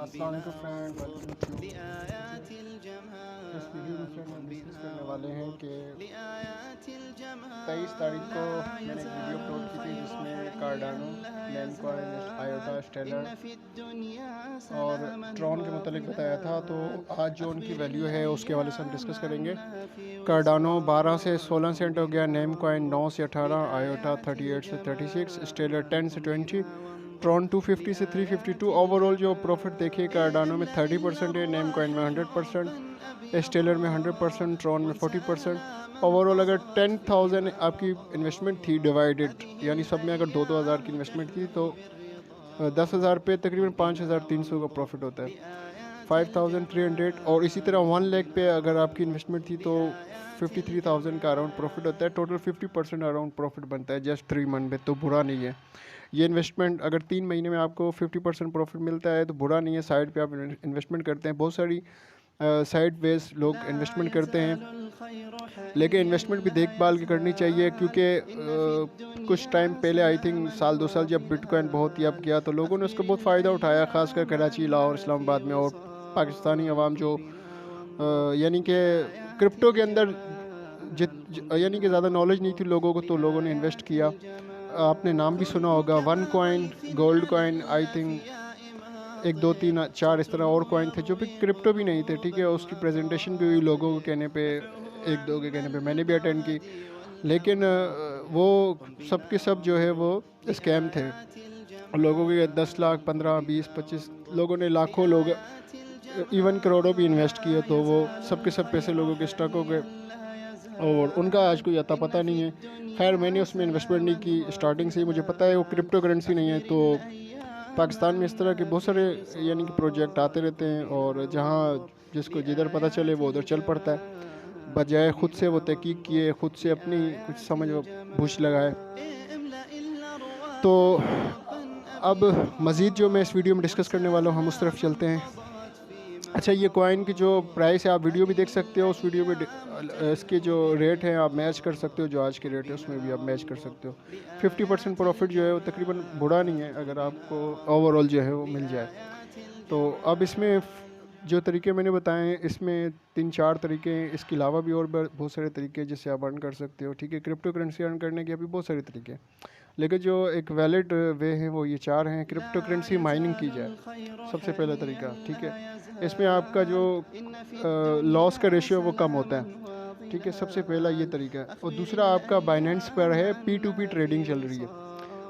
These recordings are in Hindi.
अस्सलाम वालेकुम फ्रेंड, वेलकम टू इस वीडियो में फ्रेंड हम डिस्कस करने वाले हैं कि 23 तारीख को मैंने एक वीडियो अपलोड की थी जिसमें कार्डानो, नेमकॉइन, आयोटा, स्टेलर और ट्रॉन के मुतालिक बताया था। तो आज जो उनकी वैल्यू है उसके हवाले से हम डिस्कस करेंगे। कार्डानो 12 से 16 सेंट हो गया, नेमकॉइन 9 से 18, आयोटा 38 से 36, स्टेलर 10 से 20, ट्रॉन 250 से 352। ओवरऑल जो प्रॉफिट देखिए कार्डानो में 30% है, नेम कॉइन में 100%, स्टेलर में 100%, ट्रॉन में 40%। ओवरऑल अगर 10,000 आपकी इन्वेस्टमेंट थी डिवाइडेड, यानी सब में अगर 2-2 हज़ार की इन्वेस्टमेंट थी तो 10,000 पे तकरीबन 5,300 का प्रॉफिट होता है, 5,300। और इसी तरह 1 लाख पे अगर आपकी इन्वेस्टमेंट थी तो 53,000 का अराउंड प्रॉफिट होता है। टोटल 50% अराउंड प्रॉफिट बनता है जस्ट 3 मंथ में, तो बुरा नहीं है ये इन्वेस्टमेंट। अगर 3 महीने में आपको 50% प्रॉफिट मिलता है तो बुरा नहीं है। साइड पे आप इन्वेस्टमेंट करते हैं, बहुत सारी साइड वेज लोग इन्वेस्टमेंट करते हैं, लेकिन इन्वेस्टमेंट भी देखभाल की करनी चाहिए क्योंकि कुछ टाइम पहले आई थिंक 1-2 साल जब बिटकॉइन बहुत ही अप गया तो लोगों ने उसका बहुत फ़ायदा उठाया, ख़ासकर कराची, लाहौर, इस्लामाबाद में। और पाकिस्तानी अवाम जो यानी कि क्रिप्टो के अंदर यानी कि ज़्यादा नॉलेज नहीं थी लोगों को, तो लोगों ने इन्वेस्ट किया। आपने नाम भी सुना होगा one coin, gold coin, I think 1, 2, 3, 4 इस तरह और कॉइन थे जो भी क्रिप्टो भी नहीं थे, ठीक है। उसकी प्रेजेंटेशन भी हुई लोगों के कहने पे, 1-2 के कहने पे, मैंने भी अटेंड की। लेकिन वो सब के सब जो है वो स्कैम थे। लोगों के 10 लाख, 15, 20, 25 लोगों ने, लाखों लोग, इवन करोड़ों भी इन्वेस्ट किए, तो वो सब के सब पैसे लोगों के स्टक हो गए और उनका आज कोई अता पता नहीं है। खैर मैंने उसमें इन्वेस्टमेंट नहीं की स्टार्टिंग से ही, मुझे पता है वो क्रिप्टो करेंसी नहीं है। तो पाकिस्तान में इस तरह के बहुत सारे यानी कि प्रोजेक्ट आते रहते हैं और जहाँ जिसको जिधर पता चले वो उधर चल पड़ता है, बजाय ख़ुद से वो तहकीक किए, ख़ुद से अपनी कुछ समझ व बूझ लगाए। तो अब मज़ीद जो मैं इस वीडियो में डिस्कस करने वाला हूँ हम उस तरफ चलते हैं। अच्छा, ये कॉइन की जो प्राइस है आप वीडियो भी देख सकते हो, उस वीडियो में इसके जो रेट हैं आप मैच कर सकते हो, जो आज के रेट है उसमें भी आप मैच कर सकते हो। 50% प्रॉफिट जो है वो तकरीबन बुरा नहीं है अगर आपको ओवरऑल जो है वो मिल जाए। तो अब इसमें जो तरीके मैंने बताए हैं इसमें 3-4 तरीके हैं, इसके अलावा भी और बहुत सारे तरीके हैं जिससे आप अर्न कर सकते हो, ठीक है। क्रिप्टो करेंसी अर्न करने के अभी बहुत सारे तरीके हैं, लेकिन जो एक वैलिड वे है वो ये 4 हैं। क्रिप्टो करेंसी माइनिंग की जाए, सबसे पहला तरीका, ठीक है। इसमें आपका जो लॉस का रेशियो वो कम होता है, ठीक है, सबसे पहला ये तरीका है। और दूसरा आपका बाइनेंस पर है P2P ट्रेडिंग चल रही है।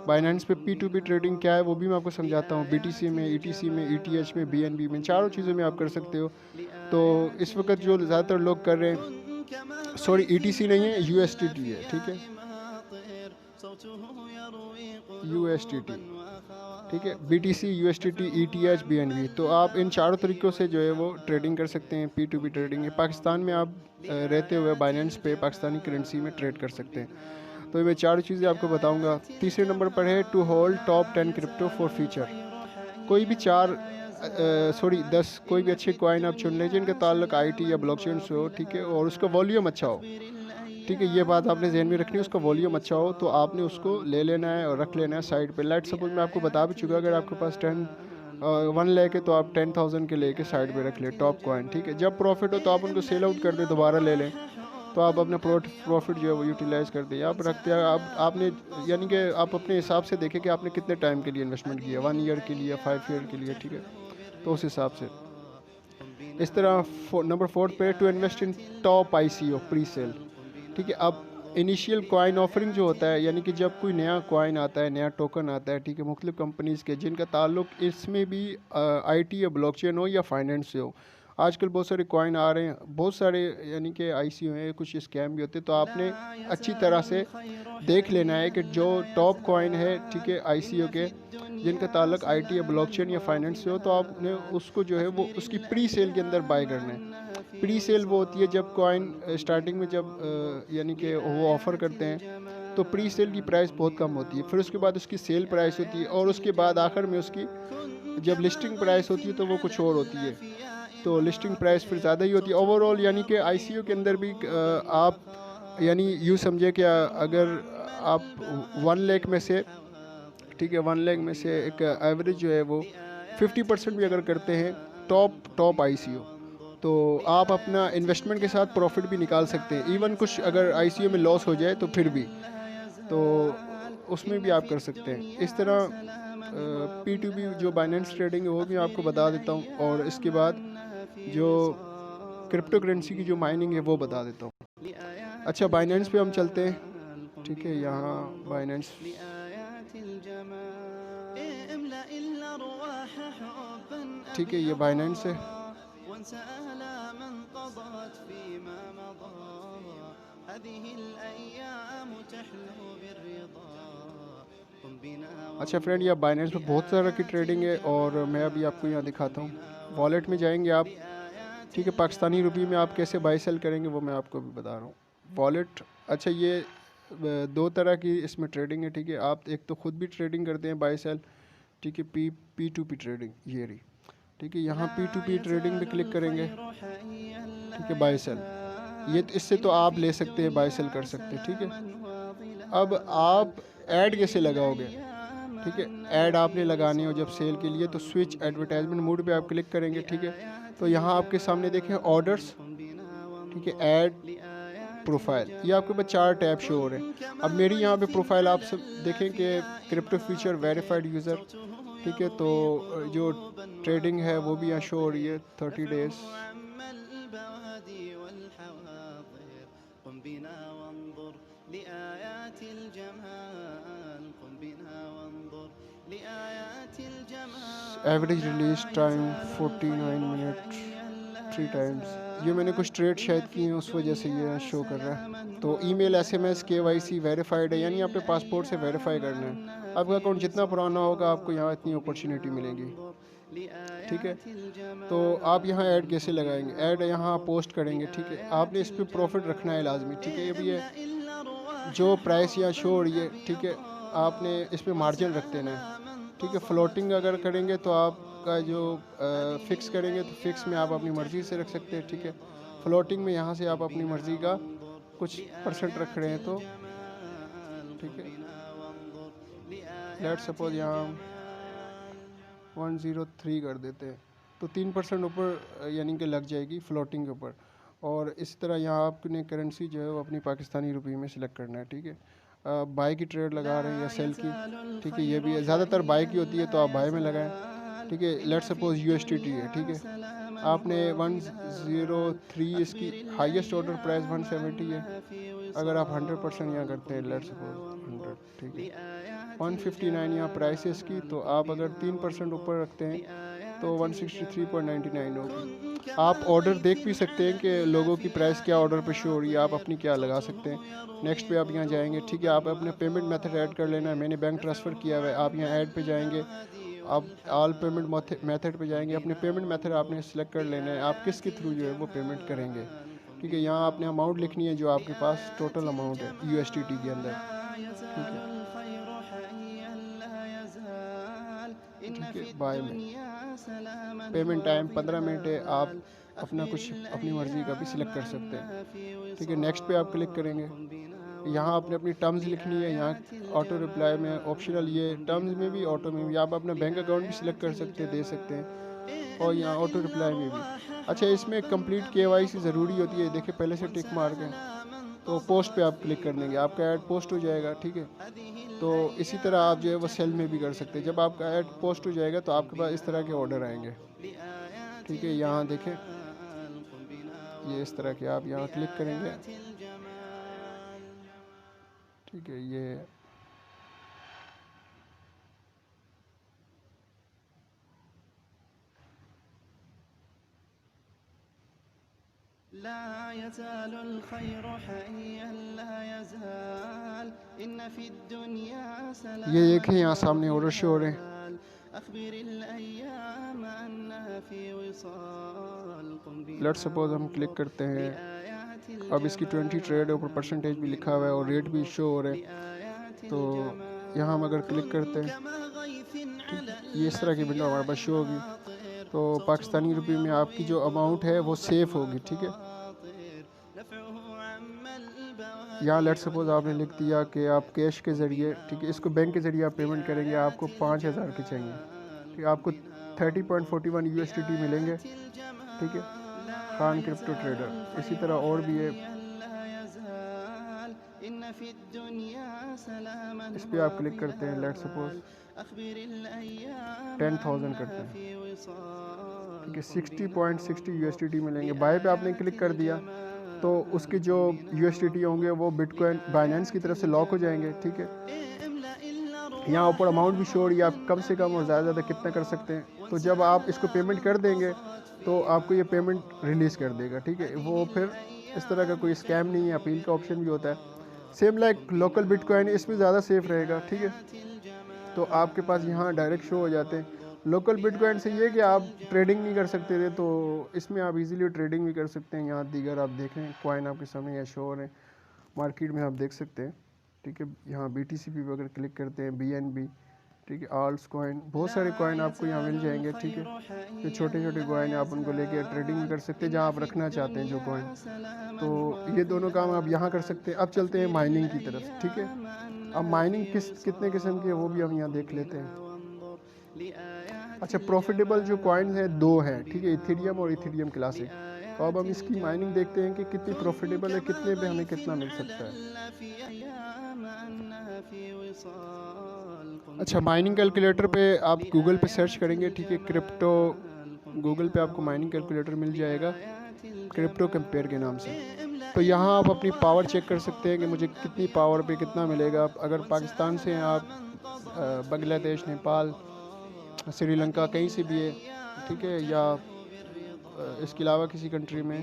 बाइनेंस पे P2P ट्रेडिंग क्या है वो भी मैं आपको समझाता हूँ। BTC में, ETC में, ETH में, BNB में, चारों चीज़ों में आप कर सकते हो। तो इस वक्त जो ज़्यादातर लोग कर रहे हैं, सॉरी ETC नहीं है, USDT है, ठीक है, USDT, ठीक है। BTC, USDT, ETH, BNB, तो आप इन चारों तरीक़ों से जो है वो ट्रेडिंग कर सकते हैं। P2P ट्रेडिंग है, पाकिस्तान में आप रहते हुए बाइनेंस पे पाकिस्तानी करेंसी में ट्रेड कर सकते हैं। तो ये मैं 4 चीज़ें आपको बताऊंगा। तीसरे नंबर पर है to hold top 10 crypto for future. कोई भी 10 कोई भी अच्छे कॉइन आप चुन लें जिनका ताल्लुक IT या ब्लॉकचेन से हो, ठीक है, और उसका वॉल्यूम अच्छा हो, ठीक है। ये बात आपने ज़हन में रखनी है, उसका वॉल्यूम अच्छा हो तो आपने उसको ले लेना है और रख लेना है साइड पे। लेट सपोज मैं आपको बता भी चुका, अगर आपके पास 1 लाख है तो आप 10,000 के लेके साइड पे रख ले टॉप कॉइन, ठीक है। जब प्रॉफिट हो तो आप उनको सेल आउट कर दें, दोबारा ले लें, तो आप अपना प्रॉफिट जो है वो यूटिलाइज़ कर दें। आप रखते हैं, आपने यानी कि आप अपने हिसाब से देखें कि आपने कितने टाइम के लिए इन्वेस्टमेंट किया, 1 ईयर के लिए, 5 ईयर के लिए, ठीक है, तो उस हिसाब से। इस तरह नंबर 4 पे to invest in top ICO pre sale, ठीक है। अब इनिशियल कॉइन ऑफरिंग जो होता है, यानी कि जब कोई नया कॉइन आता है, नया टोकन आता है, ठीक है, मुख्तलिफ कंपनीज़ के जिनका ताल्लुक इसमें भी IT या ब्लॉकचेन हो या फाइनेंस से हो। आजकल बहुत सारे कॉइन आ रहे हैं, बहुत सारे यानी कि ICO हैं, कुछ स्कैम भी होते हैं। तो आपने अच्छी तरह से देख लेना है कि जो टॉप कॉइन है, ठीक है, ICO के जिनका ताल्लुक IT या ब्लॉकचेन या फाइनेंस से हो, तो आपने उसको जो है वो उसकी प्री सेल के अंदर बाय करना है। प्री सेल वो होती है जब कॉइन स्टार्टिंग में जब यानी कि वो ऑफ़र करते हैं तो प्री सेल की प्राइस बहुत कम होती है, फिर उसके बाद उसकी सेल प्राइस होती है, और उसके बाद आखिर में उसकी जब लिस्टिंग प्राइस होती है तो वो कुछ और होती है। तो लिस्टिंग प्राइस फिर ज़्यादा ही होती है ओवरऑल। यानी कि ICO के अंदर भी आप यानी यूँ समझे कि अगर आप 1 लाख में से, ठीक है, 1 लाख में से एक एवरेज जो है वो 50% भी अगर करते हैं टॉप ICO, तो आप अपना इन्वेस्टमेंट के साथ प्रॉफिट भी निकाल सकते हैं। इवन कुछ अगर ICO में लॉस हो जाए तो फिर भी, तो उसमें भी आप कर सकते हैं। इस तरह P2P जो बाइनेंस ट्रेडिंग है वो भी आपको बता देता हूँ, और इसके बाद जो क्रिप्टो करेंसी की जो माइनिंग है वो बता देता हूँ। अच्छा, बाइनेंस पे हम चलते हैं, ठीक है। यहाँ बाइनेंस, ठीक है, ये बाइनेंस है। अच्छा फ्रेंड, यह बाइनेंस में बहुत सारा की ट्रेडिंग है, और मैं अभी आपको यहाँ दिखाता हूँ। वॉलेट में जाएंगे आप, ठीक है। पाकिस्तानी रुपये में आप कैसे बाई सेल करेंगे वो मैं आपको भी बता रहा हूँ। वॉलेट, अच्छा, ये दो तरह की इसमें ट्रेडिंग है, ठीक है। आप एक तो ख़ुद भी ट्रेडिंग करते हैं बाई सेल, ठीक है। P2P ट्रेडिंग ये रही, ठीक है। यहाँ P2P ट्रेडिंग पे क्लिक करेंगे, ठीक है। बाई सेल, ये इससे तो आप ले सकते हैं, बाई सेल कर सकते हैं, ठीक है। अब आप ऐड कैसे लगाओगे, ठीक है। ऐड आपने लगानी हो जब सेल के लिए, तो स्विच एडवर्टाइजमेंट मोड पे आप क्लिक करेंगे, ठीक है। तो यहाँ आपके सामने देखें ऑर्डर्स, ठीक है। ऐड, प्रोफाइल, ये आपके पास 4 टैब शो हो रहे हैं। अब मेरी यहाँ पे प्रोफाइल आप सब देखें कि क्रिप्टो फ्यूचर वेरीफाइड यूज़र, ठीक है। तो जो ट्रेडिंग है वो भी यहाँ शो हो रही है 30 days. Average release time 49 minute 3 times. ये मैंने कुछ ट्रेड शायद किए हैं उस वजह से ये शो कर रहा है। तो ईमेल SMS KYC वेरीफाइड है, यानी अपने पासपोर्ट से वेरीफाई करना है। आपका अकाउंट जितना पुराना होगा आपको यहाँ इतनी अपॉर्चुनिटी मिलेगी, ठीक है। तो आप यहाँ ऐड कैसे लगाएंगे, ऐड यहाँ पोस्ट करेंगे, ठीक है। आपने इस पर प्रॉफिट रखना है लाजमी, ठीक है। ये भी है जो प्राइस यहाँ शो हो रही है, ठीक है। आपने इस पर मार्जिन रख देना है, ठीक है। फ्लोटिंग अगर करेंगे तो आपका जो फ़िक्स करेंगे तो फ़िक्स में आप अपनी मर्ज़ी से रख सकते हैं, ठीक है। फ्लोटिंग में यहाँ से आप अपनी मर्ज़ी का कुछ % रख रहे हैं तो, ठीक है। लेट सपोज यहाँ 103 कर देते हैं, तो 3% ऊपर यानी कि लग जाएगी फ्लोटिंग के ऊपर। और इस तरह यहाँ आपने करेंसी जो है वो अपनी पाकिस्तानी रुपये में सिलेक्ट करना है, ठीक है। बाई की ट्रेड लगा रहे हैं या सेल की, ठीक है। ये भी है, ज़्यादातर बाई की होती है तो आप बाई में लगाएं, ठीक है। लेट सपोज USDT है, ठीक है। आपने 103, इसकी हाईएस्ट ऑर्डर प्राइस 170 है। अगर आप 100% यहाँ करते हैं, लेट सपोज 100, ठीक है। 159 यहाँ प्राइस है इसकी, तो आप अगर 3% ऊपर रखते हैं तो 163.99 होगी। आप ऑर्डर देख भी सकते हैं कि लोगों की प्राइस क्या ऑर्डर पे शो हो रही है, आप अपनी क्या लगा सकते हैं। नेक्स्ट पे आप यहाँ जाएंगे, ठीक है। आप अपने पेमेंट मेथड ऐड कर लेना है, मैंने बैंक ट्रांसफ़र किया हुआ है। आप यहाँ ऐड पे जाएंगे, आप ऑल पेमेंट मेथड पे जाएंगे, अपने पेमेंट मेथड आपने सेलेक्ट कर लेना है, आप किसके थ्रू जो है वो पेमेंट करेंगे, ठीक है। यहाँ आपने अमाउंट लिखनी है जो आपके पास टोटल अमाउंट है USDT के अंदर, ठीक है, ठीक है। बाय में पेमेंट टाइम 15 मिनट है, आप अपना कुछ अपनी मर्ज़ी का भी सिलेक्ट कर सकते हैं, ठीक है। नेक्स्ट पे आप क्लिक करेंगे, यहाँ आपने अपनी टर्म्स लिखनी है। यहाँ ऑटो रिप्लाई में ऑप्शनल, ये टर्म्स में भी ऑटो में भी आप अपना बैंक अकाउंट भी सिलेक्ट कर सकते हैं, दे सकते हैं, और यहाँ ऑटो रिप्लाई में भी। अच्छा, इसमें कंप्लीट KYC ज़रूरी होती है, देखिए पहले से टिक मार के। तो पोस्ट पे आप क्लिक कर देंगे, आपका ऐड पोस्ट हो जाएगा, ठीक है। तो इसी तरह आप जो है वो सेल में भी कर सकते हैं। जब आपका ऐड पोस्ट हो जाएगा तो आपके पास इस तरह के ऑर्डर आएंगे, ठीक है। यहाँ देखें, ये इस तरह के, आप यहाँ क्लिक करेंगे, ठीक है। ये ये देखें यहाँ सामने ऑर्डर शो हो रहे हैं। लेट्स सपोज हम क्लिक करते हैं, अब इसकी 20 ट्रेड है, ऊपर % भी लिखा हुआ है और रेट भी शो हो रहे हैं। तो यहाँ हम अगर क्लिक करते हैं, ये इस तरह की विंडो हमारे पास शो होगी। तो पाकिस्तानी रुपये में आपकी जो अमाउंट है वो सेफ होगी, ठीक है। यहाँ लेट सपोज आपने लिख दिया कि आप कैश के ज़रिए, ठीक है, इसको बैंक के ज़रिए आप पेमेंट करेंगे, आपको 5000 के चाहिए, ठीक है। आपको 30.41 USDT मिलेंगे, ठीक है, खान क्रिप्टो ट्रेडर। इसी तरह और भी है, इस पर आप क्लिक करते हैं, लेट्स सपोज 10,000 करते हैं, ठीक है, 60.60 USDT मिलेंगे। बाय पे आपने क्लिक कर दिया तो उसके जो USDT होंगे वो बिटकॉइन बाइनेंस की तरफ से लॉक हो जाएंगे, ठीक है। यहाँ ऊपर अमाउंट भी शो हो रही है, आप कम से कम और ज़्यादा कितना कर सकते हैं। तो जब आप इसको पेमेंट कर देंगे तो आपको ये पेमेंट रिलीज़ कर देगा, ठीक है। वो फिर इस तरह का कोई स्कैम नहीं है, अपील का ऑप्शन भी होता है, सेम लाइक लोकल बिटकॉइन, इसमें ज़्यादा सेफ रहेगा, ठीक है। तो आपके पास यहाँ डायरेक्ट शो हो जाते हैं। लोकल बिटकॉइन से ये कि आप ट्रेडिंग नहीं कर सकते थे, तो इसमें आप इजीली ट्रेडिंग भी कर सकते हैं। यहाँ दीगर आप देखें कॉइन आपके सामने यहाँ शो हो रहे हैं, मार्केट में आप देख सकते हैं, ठीक है। यहाँ BTC पे अगर क्लिक करते हैं, BNB, ठीक है, आल्स कॉइन, बहुत सारे कॉइन आपको यहाँ मिल जाएंगे, ठीक है। ये छोटे छोटे कॉइन आप उनको लेके ट्रेडिंग भी कर सकते हैं जहाँ आप रखना चाहते हैं जो कॉइन। तो ये दोनों काम आप यहाँ कर सकते हैं। अब चलते हैं माइनिंग की तरफ, ठीक है। अब माइनिंग कितने किस्म की है वो भी हम यहाँ देख लेते हैं। अच्छा, प्रॉफिटेबल जो कॉइन्स हैं दो हैं, ठीक है, इथेरियम और इथेरियम क्लासिक। तो अब हम इसकी माइनिंग देखते हैं कि कितनी प्रॉफिटेबल है, कितने पे हमें कितना मिल सकता है। अच्छा, माइनिंग कैलकुलेटर पे आप गूगल पे सर्च करेंगे, ठीक है, क्रिप्टो, गूगल पे आपको माइनिंग कैलकुलेटर मिल जाएगा क्रिप्टो कंपेयर के नाम से। तो यहाँ आप अपनी पावर चेक कर सकते हैं कि मुझे कितनी पावर पे कितना मिलेगा। अगर पाकिस्तान से हैं आप, बांग्लादेश, नेपाल, श्रीलंका, कहीं से भी है, ठीक है, या इसके अलावा किसी कंट्री में,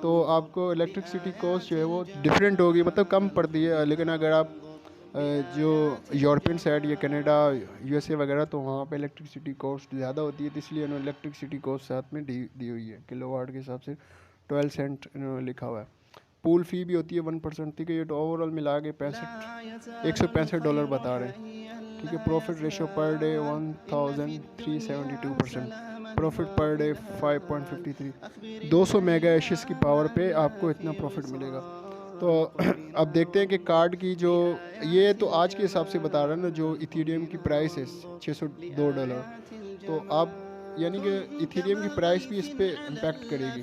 तो आपको इलेक्ट्रिसिटी कॉस्ट जो है वो डिफरेंट होगी, मतलब कम पड़ती है। लेकिन अगर आप जो यूरोपियन साइड या कनाडा, USA वगैरह, तो वहाँ पे इलेक्ट्रिसिटी कॉस्ट ज़्यादा होती है, तो इसलिए इन्होंने इलेक्ट्रिसिटी कॉस्ट साथ में दी हुई है, किलोवाट के हिसाब से 12 सेंट इन्होंने लिखा हुआ है। पूल फ़ी भी होती है 1%, ठीक है। ये तो ओवरऑल मिला के $165 बता रहे हैं, ठीक है। Profit ratio per day 1372%, profit per day 5.53, 200 mega Ashes की पावर पे आपको इतना प्रॉफिट मिलेगा। तो अब देखते हैं कि कार्ड की जो, ये तो आज के हिसाब से बता रहा है ना, जो इथेरियम की प्राइस है $602, तो आप यानी कि इथेरियम की प्राइस भी इस पर इम्पेक्ट करेगी।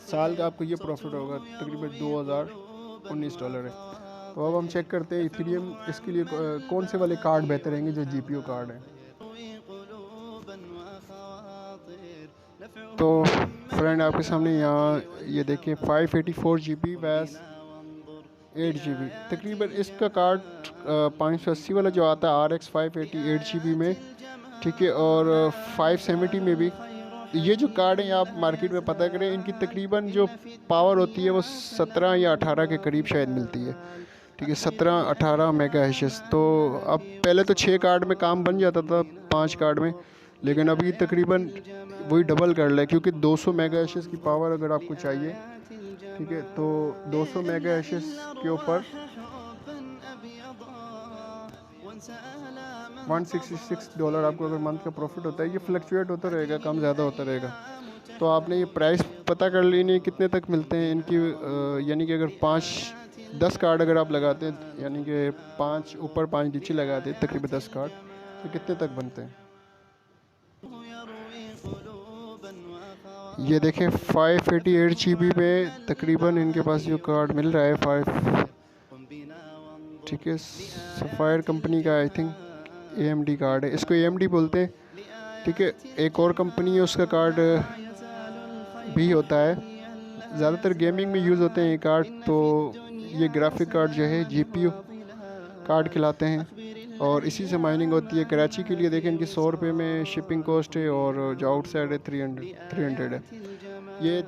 साल का आपको ये प्रॉफिट होगा तकरीबन $2019 है। तो अब हम चेक करते हैं इथेरियम, इसके लिए कौन से वाले कार्ड बेहतर रहेंगे, जो GPU कार्ड हैं। तो फ्रेंड आपके सामने यहाँ ये देखिए 584 GB वैस 8 GB, तकरीबन इसका कार्ड 580 वाला जो आता है RX 580 8 GB में, ठीक है, और 570 में भी। ये जो कार्ड हैं आप मार्केट में पता करें, इनकी तकरीबन जो पावर होती है वो 17 या 18 के करीब शायद मिलती है, ठीक है, 17-18 मेगा एशिस। तो अब पहले तो 6 कार्ड में काम बन जाता था, 5 कार्ड में, लेकिन अभी तकरीबन वही डबल कर ले, क्योंकि 200 मेगा एशिस की पावर अगर आपको चाहिए, ठीक है, तो 200 मेगा एशिस के ऊपर $166 आपको अगर मंथ का प्रॉफिट होता है। ये फ्लक्चुएट होता रहेगा, कम ज़्यादा होता रहेगा। तो आपने ये प्राइस पता कर लेनी कितने तक मिलते हैं इनकी, यानी कि अगर 5-10 कार्ड अगर आप लगाते हैं, यानी कि 5 ऊपर 5 नीचे लगाते हैं, तकरीबन 10 कार्ड, तो कितने तक बनते हैं। ये देखें 588 GB में तकरीबन इनके पास जो कार्ड मिल रहा है 5, ठीक है, सफ़ायर कंपनी का, आई थिंक AMD कार्ड है, इसको AMD बोलते हैं, ठीक है। एक और कंपनी है उसका कार्ड भी होता है, ज़्यादातर गेमिंग में यूज़ होते हैं ये कार्ड। तो ये ग्राफिक कार्ड जो है GPU कार्ड खिलाते हैं, और इसी से माइनिंग होती है। कराची के लिए देखें इनकी ₹100 में शिपिंग कॉस्ट है, और जो आउटसाइड है 300 है। ये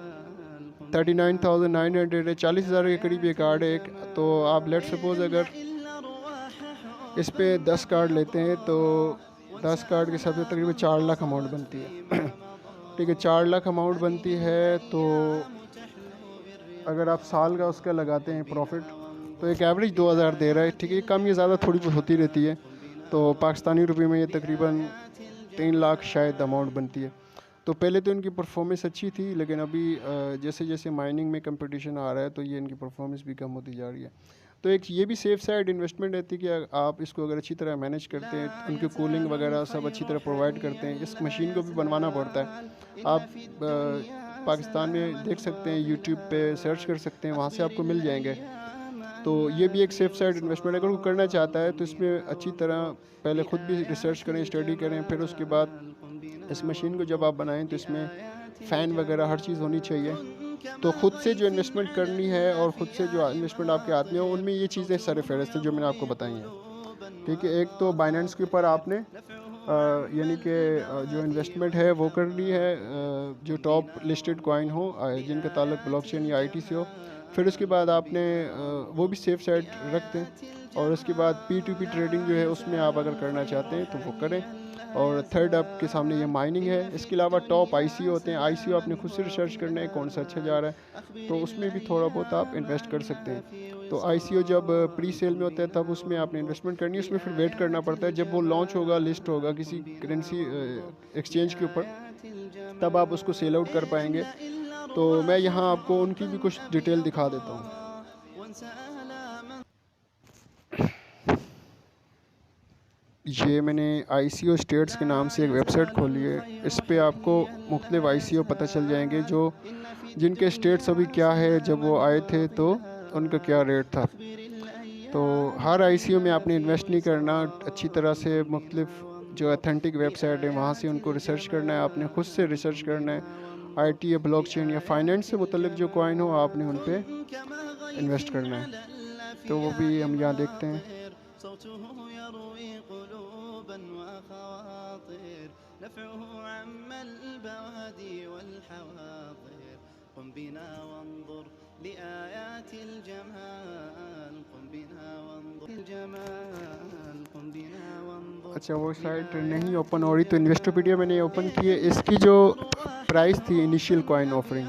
39,900 है, 40,000 के करीब ये कार्ड है एक। तो आप लेट सपोज अगर इस पे 10 कार्ड लेते हैं तो 10 कार्ड के हिसाब से तकरीबन 4 लाख अमाउंट बनती है, ठीक है, 4 लाख अमाउंट बनती है। तो अगर आप साल का उसका लगाते हैं प्रॉफिट, तो एक एवरेज 2000 दे रहा है, ठीक है। कम या ज़्यादा थोड़ी बहुत होती रहती है। तो पाकिस्तानी रुपये में ये तकरीबन 3 लाख शायद अमाउंट बनती है। तो पहले तो इनकी परफॉर्मेंस अच्छी थी, लेकिन अभी जैसे जैसे माइनिंग में कंपटीशन आ रहा है तो ये इनकी परफॉर्मेंस भी कम होती जा रही है। तो एक ये भी सेफ साइड इन्वेस्टमेंट रहती है कि आप इसको अगर अच्छी तरह मैनेज करते हैं, उनकी कूलिंग वगैरह सब अच्छी तरह प्रोवाइड करते हैं। इस मशीन को भी बनवाना पड़ता है। आप पाकिस्तान में देख सकते हैं, यूट्यूब पे सर्च कर सकते हैं, वहाँ से आपको मिल जाएंगे। तो ये भी एक सेफ साइड इन्वेस्टमेंट अगर वो करना चाहता है तो इसमें अच्छी तरह पहले ख़ुद भी रिसर्च करें, स्टडी करें, फिर उसके बाद इस मशीन को जब आप बनाएं तो इसमें फ़ैन वगैरह हर चीज़ होनी चाहिए। तो ख़ुद से जो इन्वेस्टमेंट करनी है और ख़ुद से जो इन्वेस्टमेंट आपके हाथ में हो, उनमें ये चीज़ें सर-ए-फ़हरिस्त हैं जो मैंने आपको बताई हैं। ठीक है, एक तो बाइनेंस के ऊपर आपने यानी कि जो इन्वेस्टमेंट है वो करनी है, जो टॉप लिस्टेड कॉइन हो, जिनका ताल्लुक ब्लॉकचेन या आईटी से हो। फिर उसके बाद आपने वो भी सेफ साइड रखते हैं। और उसके बाद P2P ट्रेडिंग जो है उसमें आप अगर करना चाहते हैं तो वो करें। और थर्ड आपके सामने ये माइनिंग है। इसके अलावा टॉप ICO होते हैं, ICO आपने खुद से रिसर्च करना है कौन सा अच्छा जा रहा है, तो उसमें भी थोड़ा बहुत आप इन्वेस्ट कर सकते हैं। तो ICO जब प्री सेल में होता है तब उसमें आपने इन्वेस्टमेंट करनी है, उसमें फिर वेट करना पड़ता है। जब वो लॉन्च होगा, लिस्ट होगा किसी करेंसी एक्सचेंज के ऊपर, तब आप उसको सेल आउट कर पाएंगे। तो मैं यहाँ आपको उनकी भी कुछ डिटेल दिखा देता हूँ। ये मैंने ICO स्टेट्स के नाम से एक वेबसाइट खोली है। इस पे आपको मुख्तलिफ ICO पता चल जाएंगे, जो जिनके स्टेट्स अभी क्या है, जब वो आए थे तो उनका क्या रेट था। तो हर ICO में आपने इन्वेस्ट नहीं करना, अच्छी तरह से मुख्तलिफ जो अथेंटिक वेबसाइट है वहाँ से उनको रिसर्च करना है। आपने खुद से रिसर्च करना है। IT या ब्लॉकचेन या फाइनेंस से मुतल्लिक जो कॉइन हो आपने उन पर इन्वेस्ट करना है। तो वो भी हम यहाँ देखते हैं। अच्छा, वो साइट नहीं ओपन हो रही, तो इन्वेस्टोपीडिया मैंने ओपन की है। इसकी जो प्राइस थी इनिशियल कॉइन ऑफरिंग,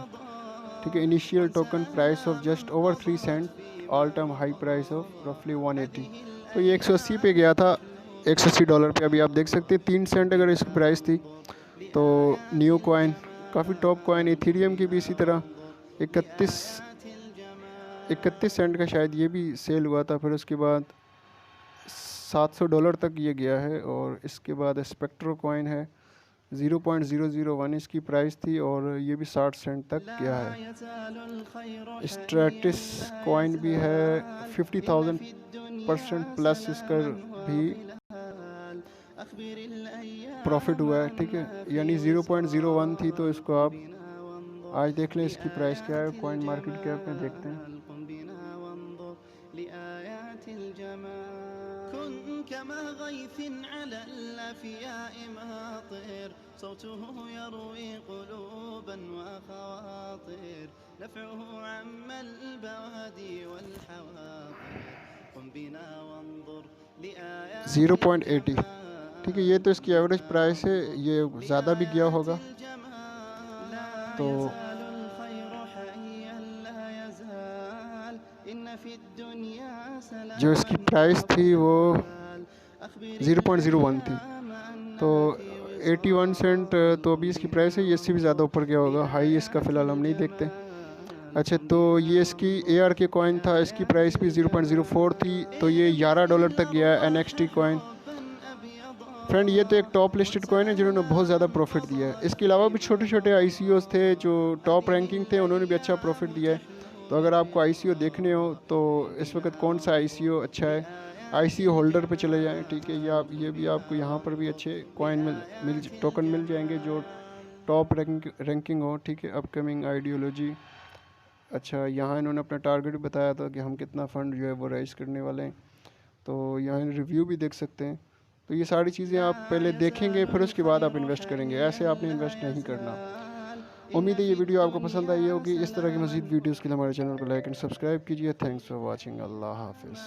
ठीक है, initial token price of just over 3 cent, all time high price of रफली 180। तो ये 180 पे गया था, $180 पे। अभी आप देख सकते हैं 3 सेंट अगर इसकी प्राइस थी। तो न्यू कॉइन काफ़ी टॉप कॉइन, इथेरियम की भी इसी तरह 31 सेंट का शायद ये भी सेल हुआ था। फिर उसके बाद $700 तक ये गया है। और इसके बाद स्पेक्ट्रो कॉइन है, 0.001 इसकी प्राइस थी और ये भी 60 सेंट तक गया है। स्ट्रेटिस कॉइन भी है, 50,000% प्लस इसका भी प्रॉफिट हुआ है। ठीक है, यानी 0.01 थी, तो इसको आप आज देख लें इसकी प्राइस क्या है। कॉइन मार्केट कैप में देखते हैं। $0.80, ठीक है, ये तो इसकी एवरेज प्राइस है। ये ज़्यादा भी गया होगा। तो जो इसकी प्राइस थी वो 0.01 थी, तो 81 सेंट तो अभी इसकी प्राइस है। ये इससे भी ज़्यादा ऊपर गया होगा। हाई इसका फ़िलहाल हम नहीं देखते। अच्छा, तो ये इसकी ARK कॉइन था, इसकी प्राइस भी 0.04 थी, तो ये $11 तक गया है। NXT कॉइन फ्रेंड, ये तो एक टॉप लिस्टेड कॉइन है जिन्होंने बहुत ज़्यादा प्रॉफिट दिया है। इसके अलावा भी छोटे छोटे ICOs थे जो टॉप रैंकिंग थे, उन्होंने भी अच्छा प्रॉफिट दिया है। तो अगर आपको ICO देखने हो तो इस वक्त कौन सा ICO अच्छा है, ICO होल्डर पे चले जाएं। ठीक है, ये भी आपको यहाँ पर भी अच्छे कॉइन टोकन मिल जाएंगे जो टॉप रैंकिंग हो। ठीक है, अपकमिंग आइडियोलॉजी। अच्छा, यहाँ इन्होंने अपना टारगेट बताया था कि हम कितना फ़ंड जो है वो राइज करने वाले हैं। तो यहाँ रिव्यू भी देख सकते हैं। तो ये सारी चीज़ें आप पहले देखेंगे, फिर उसके बाद आप इन्वेस्ट करेंगे। ऐसे आपने इन्वेस्ट नहीं करना। उम्मीद है ये वीडियो आपको पसंद आई होगी। इस तरह की मज़ीद वीडियोज़ के लिए हमारे चैनल को लाइक एंड सब्सक्राइब कीजिए। Thanks for watching. अल्लाह हाफिज़।